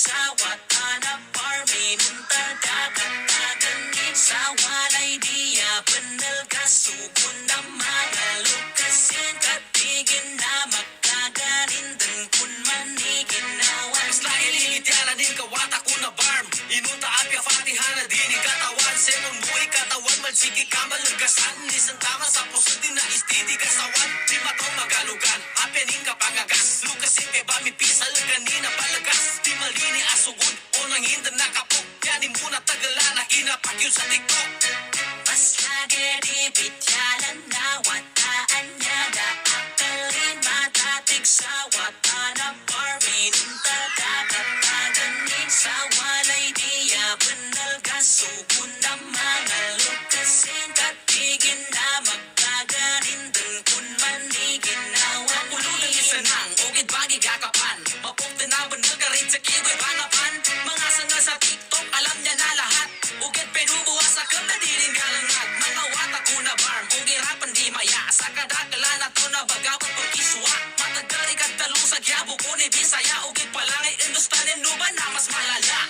sawat hanap parmin tadakataganin sa walay diya benel kasukun na mga lukasin katigin na magkaganin din kun manigin nawan Mas lagi lilityanan din kawata ko na barm Inunta apya fatihan na din katawan Sepon buhay katawan magsigi kamal nagkasan Nisan tama sa puso din na istidi kasawan Di matong magalugan apya ning kapangagas Lukasin kay bami pisal kanina balagas Di malini asugod o nangindan na kapok Yani muna tagala na kinapak yun sa TikTok Mas lagi di bityalan na wataan niya da akalin matatig sa wata na parmin tadakataganin sa walay diya benal gasukun na mga lukasin katigin na magkaganin din kun manigin nawan Pulunan isa nang ogit bagi gakapan Mapukta na benal karit sa kiway banapan Mga sanga sa TikTok alam niya na lahat Ugit penubuha sa kata dirin galangag Mga wata ko na barm Ugirapan di maya Sa kadakala na to na bagawat pagkiswa Matagari kag talong sa gyabo ko ni Bisaya Ugit palangay industanin nuba na mas malala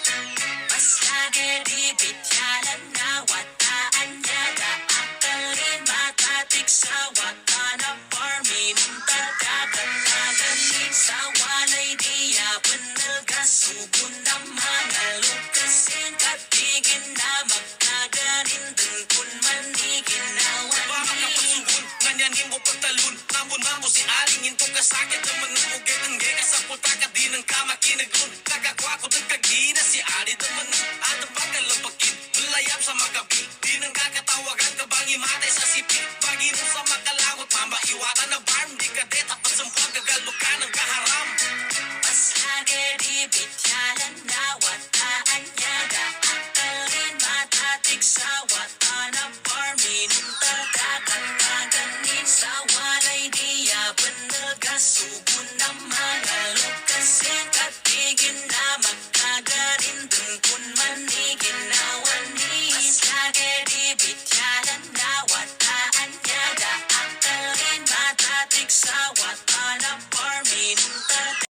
Mas lagi di bityalan na wataan niya da akalin matatig sa wata na parmin tadakataganin sa walay diya benal gasukun na mga lukasin katigin na magkaganin din kun manigin nawan Baka kapasugon Nganyanin mo pagtalun Nambun mo si Aling Into kasakit naman ng ugit Ang gaya sa puta ka di ng kamakinagun Nagakwa ko ng kagina si Ali naman At ang pagkalapakit Malayap sa magabi Di nang kakatawagan ka bang imatay sa sipi Bagi mo sa makalawat Mama iwatan na barm